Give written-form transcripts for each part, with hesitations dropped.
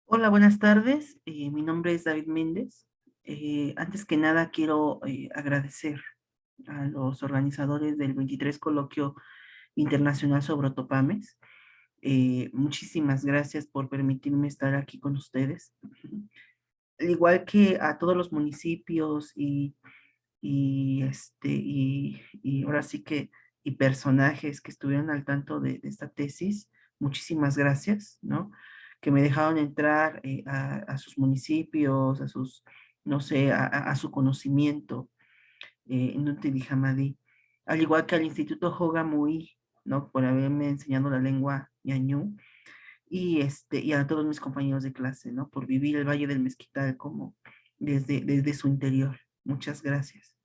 Hola, buenas tardes. Mi nombre es David Méndez. Antes que nada, quiero agradecer a los organizadores del 23 Coloquio Internacional sobre Otopames. Muchísimas gracias por permitirme estar aquí con ustedes. Al igual que a todos los municipios y ahora sí que y personajes que estuvieron al tanto de esta tesis, muchísimas gracias, ¿no? Que me dejaron entrar a sus municipios, a sus, no sé, a su conocimiento en Nutri Hamadí, al igual que al Instituto Joga Mui, ¿no? Por haberme enseñado la lengua ñañú, y a todos mis compañeros de clase, ¿no? Por vivir el Valle del Mezquital como desde su interior. Muchas gracias.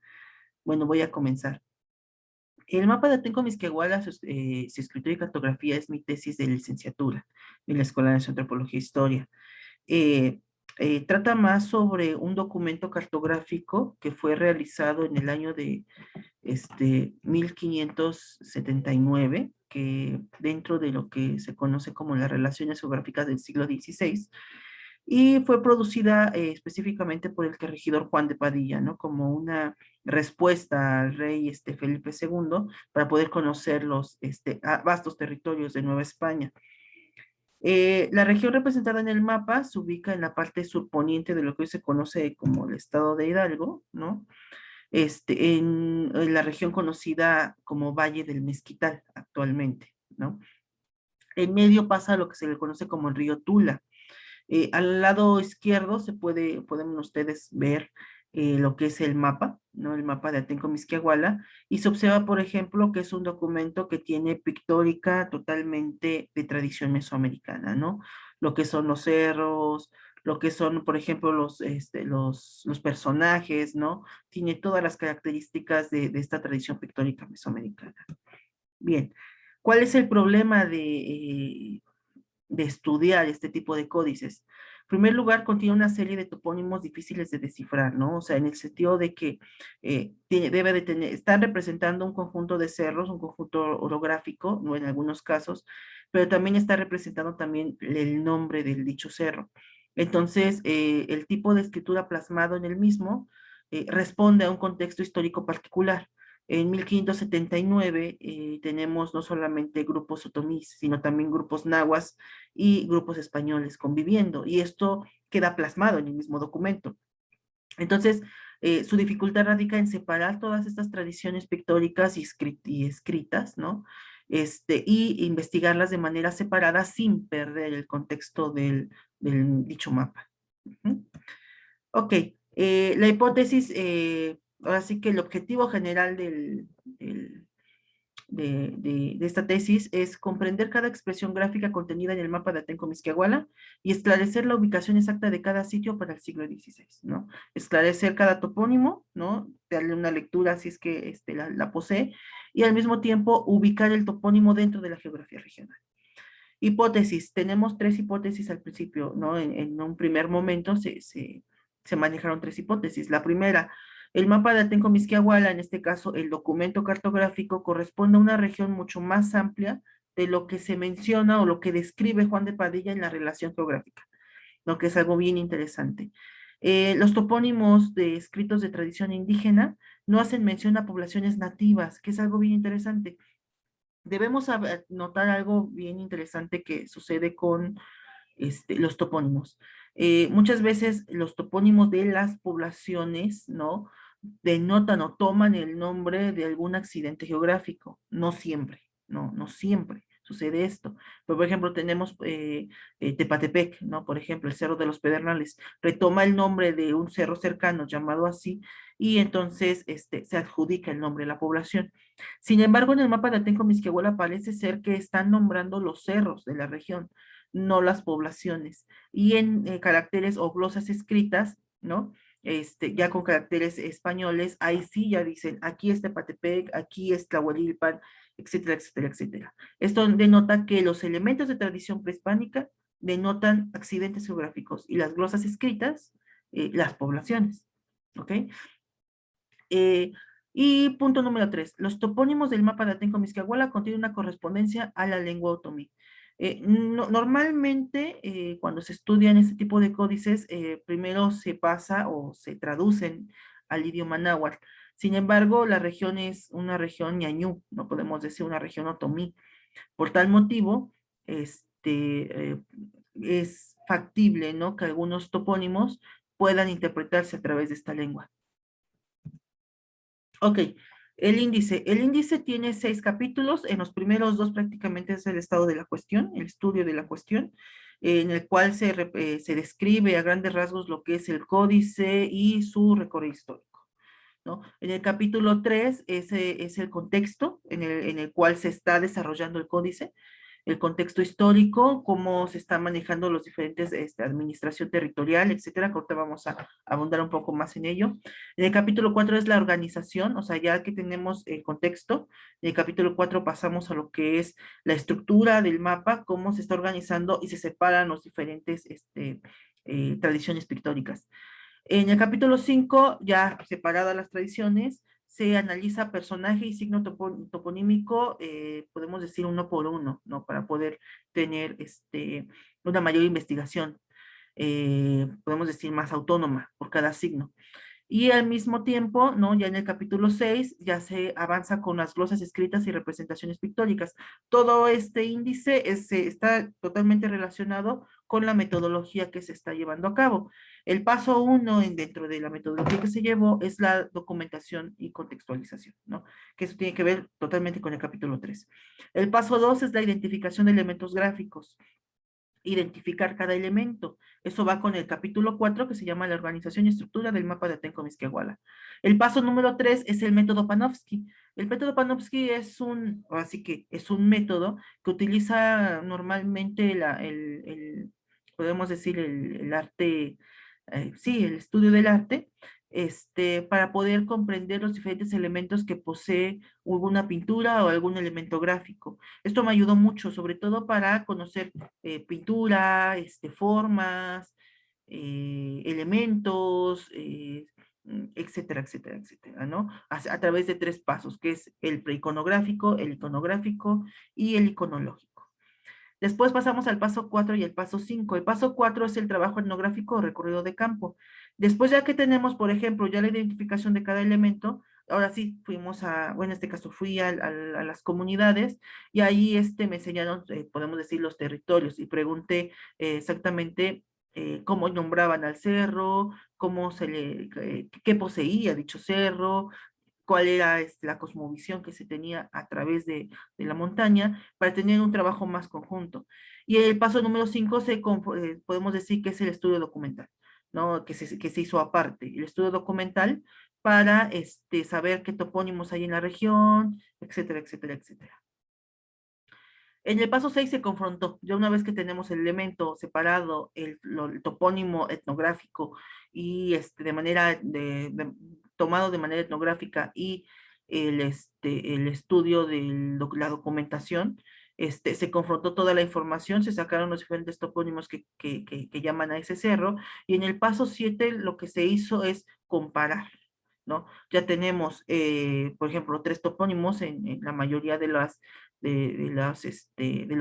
Bueno, voy a comenzar. El mapa de Atenco Misquehuala, su escritura y cartografía es mi tesis de licenciatura en la Escuela de Antropología e Historia. Eh, Trata más sobre un documento cartográfico que fue realizado en el año de 1579, que dentro de lo que se conoce como las relaciones geográficas del siglo XVI, y fue producida específicamente por el corregidor Juan de Padilla, ¿no? Como una respuesta al rey Felipe II para poder conocer los vastos territorios de Nueva España. La región representada en el mapa se ubica en la parte surponiente de lo que hoy se conoce como el estado de Hidalgo, ¿no? En la región conocida como Valle del Mezquital actualmente, ¿no? En medio pasa lo que se le conoce como el río Tula. Al lado izquierdo pueden ustedes ver lo que es el mapa, ¿no? El mapa de Atenco Misquiahuala, y se observa, por ejemplo, que es un documento que tiene pictórica totalmente de tradición mesoamericana, ¿no? Lo que son los cerros, lo que son, por ejemplo, los personajes, ¿no? Tiene todas las características de esta tradición pictórica mesoamericana. Bien, ¿cuál es el problema de estudiar este tipo de códices? En primer lugar, contiene una serie de topónimos difíciles de descifrar, ¿no? O sea, en el sentido de que debe de tener, están representando un conjunto de cerros, un conjunto orográfico, ¿no? En algunos casos, pero también está representando también el nombre del dicho cerro. Entonces, el tipo de escritura plasmado en el mismo responde a un contexto histórico particular. En 1579 tenemos no solamente grupos otomís, sino también grupos nahuas y grupos españoles conviviendo, y esto queda plasmado en el mismo documento. Entonces, su dificultad radica en separar todas estas tradiciones pictóricas y escritas, ¿no? Y investigarlas de manera separada sin perder el contexto del dicho mapa. Ujú. Ok, la hipótesis, ahora sí que el objetivo general de esta tesis es comprender cada expresión gráfica contenida en el mapa de Atenco Misquiahuala y esclarecer la ubicación exacta de cada sitio para el siglo XVI, ¿no? Esclarecer cada topónimo, ¿no? Darle una lectura si es que la posee, y al mismo tiempo ubicar el topónimo dentro de la geografía regional. Hipótesis, tenemos tres hipótesis al principio, ¿no? En un primer momento se manejaron tres hipótesis. La primera, el mapa de Atenco Misquiahuala, en este caso el documento cartográfico, corresponde a una región mucho más amplia de lo que se menciona o lo que describe Juan de Padilla en la relación geográfica, lo que es algo bien interesante. Los topónimos de escritos de tradición indígena no hacen mención a poblaciones nativas, que es algo bien interesante. Debemos notar algo bien interesante que sucede con los topónimos. Muchas veces los topónimos de las poblaciones, ¿no? Denotan o toman el nombre de algún accidente geográfico. No siempre, no siempre sucede esto. Pero, por ejemplo, tenemos Tepatepec, ¿no? Por ejemplo, el Cerro de los Pedernales, retoma el nombre de un cerro cercano llamado así, y entonces se adjudica el nombre de la población. Sin embargo, en el mapa de Atenco Misquiahuala parece ser que están nombrando los cerros de la región, no las poblaciones. Y en caracteres o glosas escritas, ¿no? Ya con caracteres españoles, ahí sí ya dicen, aquí es Tepatepec, aquí es Tlahuelilpan, etcétera, etcétera, etcétera. Esto denota que los elementos de tradición prehispánica denotan accidentes geográficos y las glosas escritas, las poblaciones. ¿Ok? Eh, y punto número 3, los topónimos del mapa de Atenco Misquiahuala contienen una correspondencia a la lengua otomí. Normalmente, cuando se estudian este tipo de códices, primero se pasa o se traducen al idioma náhuatl. Sin embargo, la región es una región ñañú, no podemos decir una región otomí. Por tal motivo, es factible, ¿no?, que algunos topónimos puedan interpretarse a través de esta lengua. Ok, el índice. El índice tiene 6 capítulos. En los primeros 2 prácticamente es el estado de la cuestión, el estudio de la cuestión, en el cual se describe a grandes rasgos lo que es el códice y su recorrido histórico, ¿no? En el capítulo 3 ese es el contexto en el cual se está desarrollando el códice, el contexto histórico, cómo se están manejando los diferentes, administración territorial, etcétera, que ahorita vamos a abundar un poco más en ello. En el capítulo 4 es la organización, o sea, ya que tenemos el contexto, en el capítulo 4 pasamos a lo que es la estructura del mapa, cómo se está organizando y se separan los diferentes, tradiciones pictóricas. En el capítulo 5, ya separadas las tradiciones, se analiza personaje y signo toponímico, podemos decir uno por uno, ¿no? Para poder tener una mayor investigación, podemos decir más autónoma por cada signo. Y al mismo tiempo, ¿no?, ya en el capítulo 6 ya se avanza con las glosas escritas y representaciones pictóricas. Todo este índice está totalmente relacionado con la metodología que se está llevando a cabo. El paso 1 dentro de la metodología que se llevó es la documentación y contextualización, ¿no? Que eso tiene que ver totalmente con el capítulo 3. El paso 2 es la identificación de elementos gráficos, identificar cada elemento. Eso va con el capítulo 4 que se llama la organización y estructura del mapa de Atenco-Mixquiahuala. El paso número 3 es el método Panofsky. El método Panofsky así que es un método que utiliza normalmente podemos decir, el arte, sí, el estudio del arte, para poder comprender los diferentes elementos que posee alguna pintura o algún elemento gráfico. Esto me ayudó mucho, sobre todo para conocer pintura, formas, elementos, etcétera, etcétera, etcétera, ¿no? A través de 3 pasos, que es el preiconográfico, el iconográfico y el iconológico. Después pasamos al paso 4 y el paso 5. El paso 4 es el trabajo etnográfico o recorrido de campo. Después ya que tenemos, por ejemplo, ya la identificación de cada elemento, ahora sí fuimos bueno, en este caso fui a las comunidades y ahí me enseñaron, podemos decir, los territorios y pregunté exactamente cómo nombraban al cerro, qué poseía dicho cerro, cuál era la cosmovisión que se tenía a través de la montaña para tener un trabajo más conjunto. Y el paso número 5 podemos decir que es el estudio documental, ¿no? Que se hizo aparte, el estudio documental para saber qué topónimos hay en la región, etcétera, etcétera, etcétera. En el paso 6 se confrontó, ya una vez que tenemos el elemento separado, el topónimo etnográfico y tomado de manera etnográfica y el estudio de la documentación, se confrontó toda la información, se sacaron los diferentes topónimos que llaman a ese cerro, y en el paso 7 lo que se hizo es comparar, ¿no? Ya tenemos, por ejemplo, 3 topónimos en la mayoría de los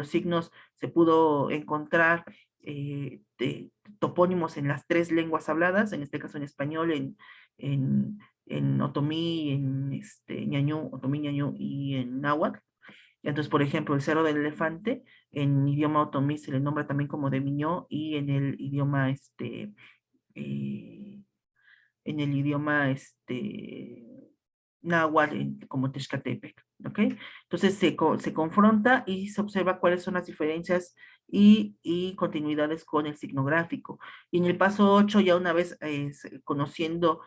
signos se pudo encontrar topónimos en las 3 lenguas habladas, en este caso en español, en otomí, en ñañú, otomí, ñañú y en náhuatl. Entonces, por ejemplo, el Cerro del Elefante, en idioma otomí se le nombra también como de Miñó, y eh, en el idioma náhuatl como Texcatepec, ¿ok? Entonces se confronta y se observa cuáles son las diferencias y continuidades con el signo gráfico. Y en el paso 8, ya una vez conociendo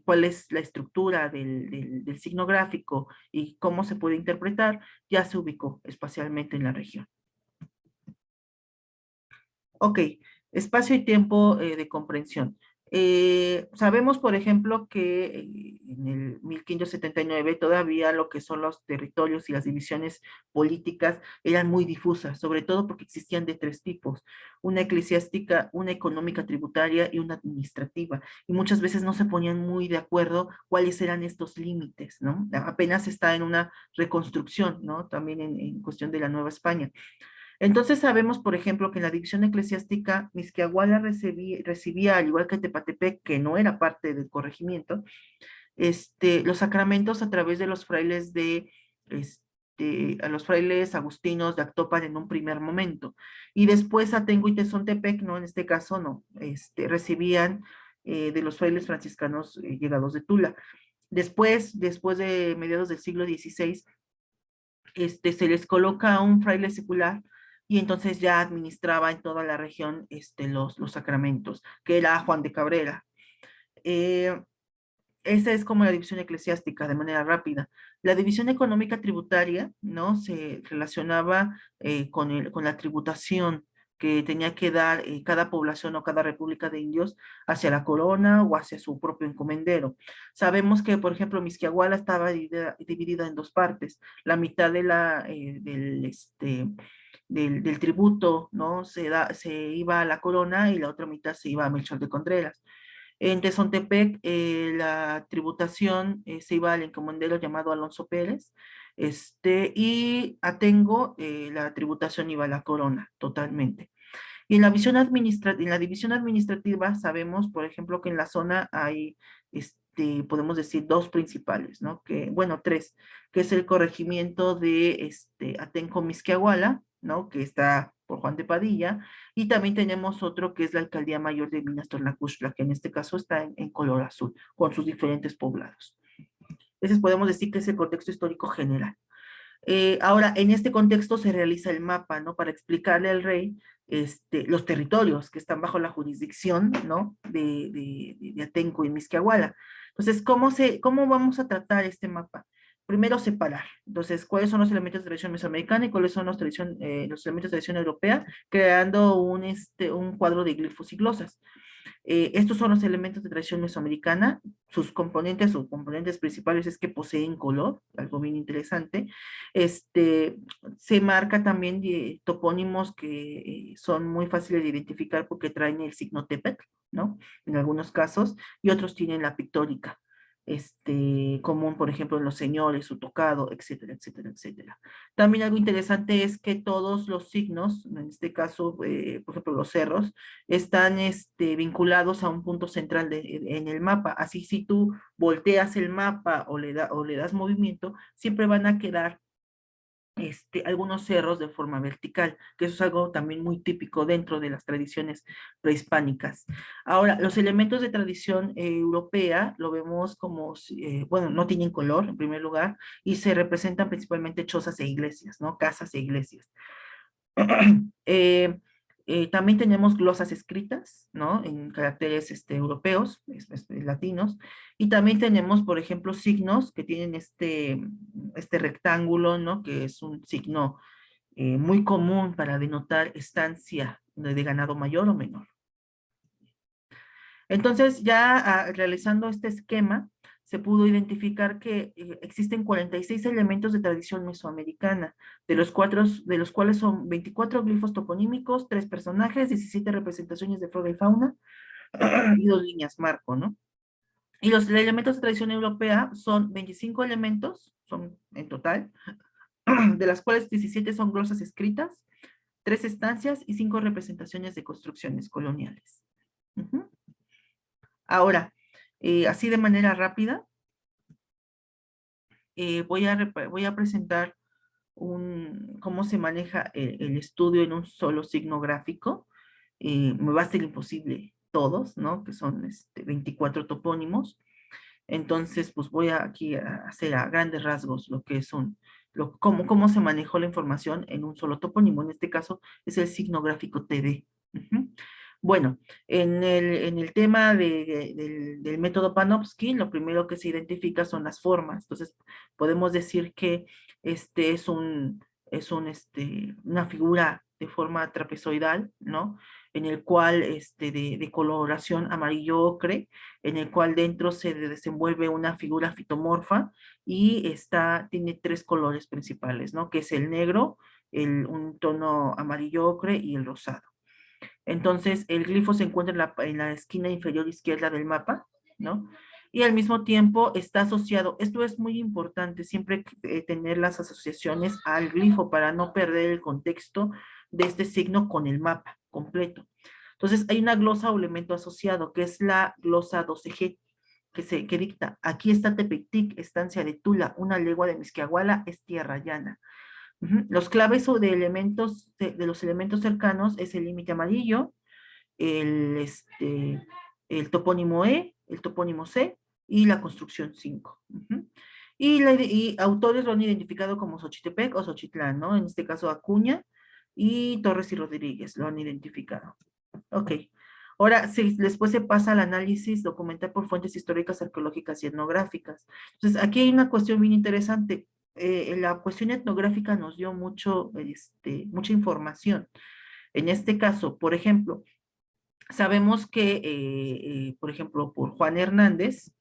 cuál es la estructura del signo gráfico y cómo se puede interpretar, ya se ubicó espacialmente en la región. Ok, espacio y tiempo de comprensión. Sabemos, por ejemplo, que en el 1579 todavía lo que son los territorios y las divisiones políticas eran muy difusas, sobre todo porque existían de 3 tipos: una eclesiástica, una económica tributaria y una administrativa, y muchas veces no se ponían muy de acuerdo cuáles eran estos límites, ¿no? Apenas está en una reconstrucción, ¿no? También en cuestión de la Nueva España. Entonces sabemos, por ejemplo, que en la división eclesiástica, Mixquiahuala recibía, al igual que Tepatepec, que no era parte del corregimiento, los sacramentos a través de los frailes a los frailes agustinos de Actopan en un primer momento. Y después Atenco y Tezontepec, ¿no? En este caso, no, recibían de los frailes franciscanos llegados de Tula. Después de mediados del siglo XVI, se les coloca un fraile secular y entonces ya administraba en toda la región los sacramentos, que era Juan de Cabrera. Eh, Esa es como la división eclesiástica de manera rápida. La división económica tributaria, ¿no? Se relacionaba con la tributación que tenía que dar cada población o cada república de indios hacia la corona o hacia su propio encomendero. Sabemos que, por ejemplo, Mixquiahuala estaba dividida en dos partes. La mitad del tributo, ¿no? Se iba a la corona y la otra mitad se iba a Melchor de Contreras. En Tezontepec, la tributación se iba al encomendero llamado Alonso Pérez, y Atengo, la tributación iba a la corona, totalmente. Y en la división administrativa sabemos, por ejemplo, que en la zona hay, podemos decir, dos principales, ¿no? Bueno, tres, que es el corregimiento de Atenco Mixquiahuala, ¿no? Que está por Juan de Padilla, y también tenemos otro que es la Alcaldía Mayor de Minas Tornacuxtla, que en este caso está en color azul, con sus diferentes poblados. Entonces podemos decir que es el contexto histórico general. Ahora, en este contexto se realiza el mapa, ¿no? Para explicarle al rey los territorios que están bajo la jurisdicción, ¿no? De Atenco y Mixquiahuala. Entonces, ¿cómo vamos a tratar este mapa? Primero, separar. Entonces, ¿cuáles son los elementos de tradición mesoamericana y cuáles son los elementos de tradición europea? Creando un cuadro de glifos y glosas. Estos son los elementos de tradición mesoamericana. Sus componentes principales es que poseen color, algo bien interesante. Este, Se marca también topónimos que son muy fáciles de identificar porque traen el signo Tepet, ¿no? En algunos casos, y otros tienen la pictórica. Común, por ejemplo, en los señores, su tocado, etcétera, etcétera, etcétera. También algo interesante es que todos los signos, en este caso, por ejemplo, los cerros, están vinculados a un punto central en el mapa. Así, si tú volteas el mapa o le das movimiento, siempre van a quedar algunos cerros de forma vertical, que eso es algo también muy típico dentro de las tradiciones prehispánicas. Ahora, los elementos de tradición europea lo vemos como, bueno, no tienen color en primer lugar, y se representan principalmente chozas e iglesias, ¿no? Casas e iglesias. Eh, También tenemos glosas escritas, ¿no? En caracteres europeos, latinos, y también tenemos, por ejemplo, signos que tienen este rectángulo, ¿no? Que es un signo muy común para denotar estancia de ganado mayor o menor. Entonces, ya realizando este esquema, se pudo identificar que existen 46 elementos de tradición mesoamericana, de los cuales son 24 glifos toponímicos, 3 personajes, 17 representaciones de flora y fauna y 2 líneas marco, ¿no? Y los elementos de tradición europea son 25 elementos, son en total, de las cuales 17 son glosas escritas, 3 estancias y 5 representaciones de construcciones coloniales. Uh-huh. Ahora, así de manera rápida, voy a presentar cómo se maneja el estudio en un solo signo gráfico. Me va a ser imposible todos, ¿no? Que son 24 topónimos. Entonces, pues voy aquí a hacer a grandes rasgos lo que es cómo se manejó la información en un solo topónimo. En este caso es el signo gráfico TD. Uh-huh. Bueno, en el tema del método Panofsky, lo primero que se identifica son las formas. Entonces, podemos decir que una figura de forma trapezoidal, ¿no? En el cual, de coloración amarillo ocre, en el cual dentro se desenvuelve una figura fitomorfa y tiene 3 colores principales, ¿no? Que es el negro, un tono amarillo ocre y el rosado. Entonces, el glifo se encuentra en la esquina inferior izquierda del mapa, ¿no? y al mismo tiempo está asociado. Esto es muy importante, siempre tener las asociaciones al glifo para no perder el contexto de este signo con el mapa completo. Entonces, hay una glosa o elemento asociado, que es la glosa 12G, que dicta, aquí está Tepectic, estancia de Tula, una legua de Misquiahuala, es tierra llana. Los claves o de elementos, de los elementos cercanos es el límite amarillo, el, el topónimo E, el topónimo C y la construcción 5. Y autores lo han identificado como Xochitepec o Xochitlán, ¿no? En este caso Acuña y Torres y Rodríguez lo han identificado. Ok. Ahora, después se pasa al análisis documental por fuentes históricas, arqueológicas y etnográficas. Entonces, aquí hay una cuestión bien interesante. La cuestión etnográfica nos dio mucha información. En este caso, por ejemplo, sabemos que, por ejemplo, por Juan Hernández,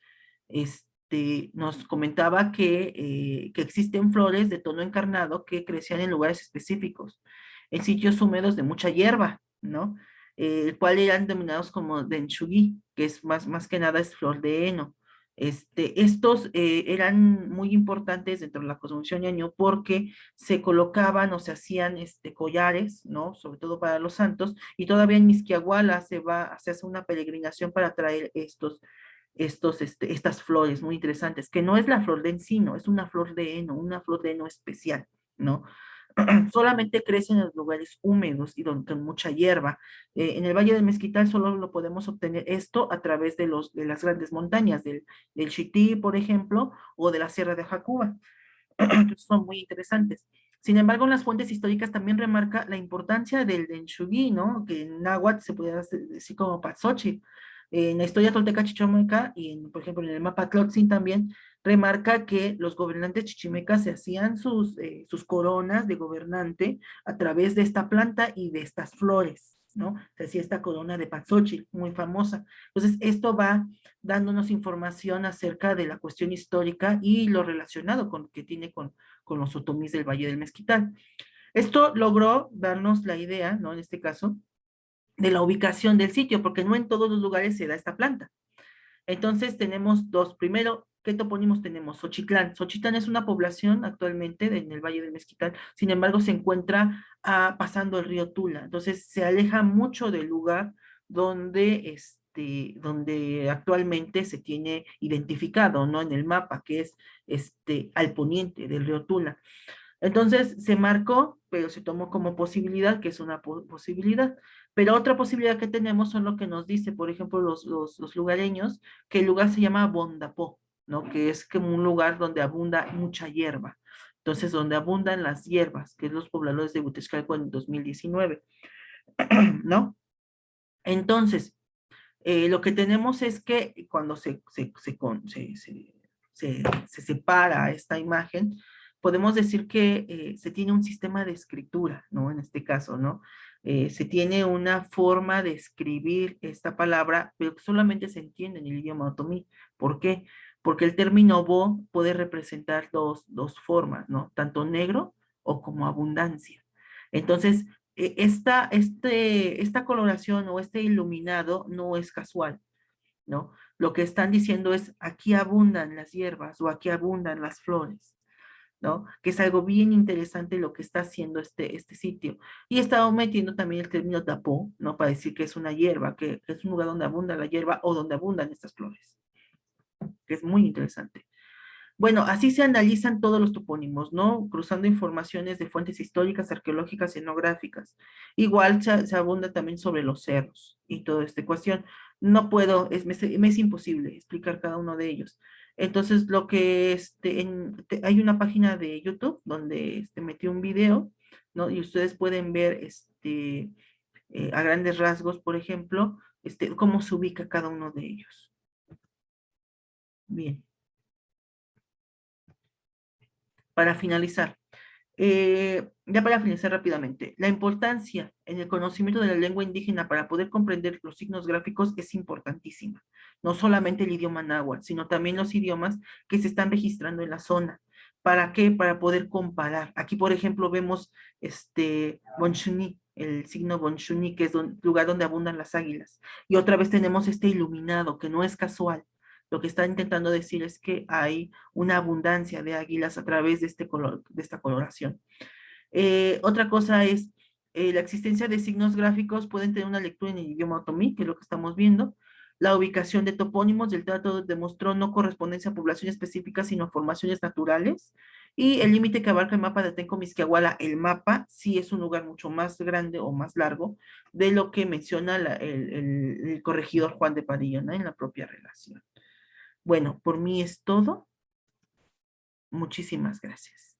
nos comentaba que existen flores de tono encarnado que crecían en lugares específicos, en sitios húmedos de mucha hierba, ¿no? El cual eran denominados como denchugui, que es más que nada es flor de heno. Estos eran muy importantes dentro de la cosmovisión ñaño porque se colocaban o se hacían collares, ¿no? Sobre todo para los santos, y todavía en Misquiahuala se hace una peregrinación para traer estas flores muy interesantes, que no es la flor de encino, es una flor de heno especial, ¿no? Solamente crece en los lugares húmedos y donde hay mucha hierba. En el Valle del Mezquital solo lo podemos obtener esto a través de las grandes montañas, del Chití, por ejemplo, o de la Sierra de Jacuba. Son muy interesantes. Sin embargo, en las fuentes históricas también remarca la importancia del denchugui, ¿no? Que en náhuatl se podría decir como Patsochi. En la historia tolteca chichimeca y, por ejemplo, en el mapa Tlotzin también remarca que los gobernantes chichimecas se hacían sus coronas de gobernante a través de esta planta y de estas flores, ¿no? Se hacía esta corona de Patsochi, muy famosa. Entonces, esto va dándonos información acerca de la cuestión histórica y lo relacionado con que tiene con los otomís del Valle del Mezquital. Esto logró darnos la idea, ¿no? En este caso, de la ubicación del sitio, porque no en todos los lugares se da esta planta. Entonces tenemos dos. Primero, ¿qué topónimos tenemos? Xochitlán. Xochitlán es una población actualmente en el Valle del Mezquital, sin embargo se encuentra pasando el río Tula, entonces se aleja mucho del lugar donde actualmente se tiene identificado, ¿no? En el mapa, que es al poniente del río Tula. Entonces se marcó, pero se tomó como posibilidad, que es una posibilidad. Pero otra posibilidad que tenemos son lo que nos dice, por ejemplo, los lugareños, que el lugar se llama Bondapó, ¿no? Que es como un lugar donde abunda mucha hierba. Entonces, donde abundan las hierbas, que es los pobladores de Butexcalco en 2019, ¿no? Entonces, lo que tenemos es que cuando se separa esta imagen, podemos decir que se tiene un sistema de escritura, ¿no? En este caso, ¿no? Se tiene una forma de escribir esta palabra, pero que solamente se entiende en el idioma otomí. ¿Por qué? Porque el término bo puede representar dos formas, ¿no? Tanto negro o como abundancia. Entonces, esta coloración o este iluminado no es casual, ¿no? Lo que están diciendo es, aquí abundan las hierbas o aquí abundan las flores, ¿no? Que es algo bien interesante lo que está haciendo este sitio. Y he estado metiendo también el término tapó, ¿no? Para decir que es una hierba, que es un lugar donde abunda la hierba o donde abundan estas flores, que es muy interesante. Bueno, así se analizan todos los topónimos, ¿no? Cruzando informaciones de fuentes históricas, arqueológicas y etnográficas. Igual se abunda también sobre los cerros y toda esta cuestión. No puedo, me es imposible explicar cada uno de ellos. Entonces, lo que hay una página de YouTube donde metí un video, ¿no? Y ustedes pueden ver a grandes rasgos, por ejemplo, cómo se ubica cada uno de ellos. Bien, para finalizar. Ya para finalizar rápidamente, la importancia en el conocimiento de la lengua indígena para poder comprender los signos gráficos es importantísima. No solamente el idioma náhuatl, sino también los idiomas que se están registrando en la zona. ¿Para qué? Para poder comparar. Aquí, por ejemplo, vemos Bonchuni, el signo Bonchuni, que es lugar donde abundan las águilas. Y otra vez tenemos este iluminado, que no es casual. Lo que está intentando decir es que hay una abundancia de águilas a través de, este color, de esta coloración. Otra cosa es la existencia de signos gráficos pueden tener una lectura en el idioma otomí, que es lo que estamos viendo. La ubicación de topónimos del trato demostró no correspondencia a población específica, sino a formaciones naturales. Y el límite que abarca el mapa de Atenco Misquiahuala, el mapa sí es un lugar mucho más grande o más largo de lo que menciona el corregidor Juan de Padilla, ¿no? En la propia relación. Bueno, por mí es todo. Muchísimas gracias.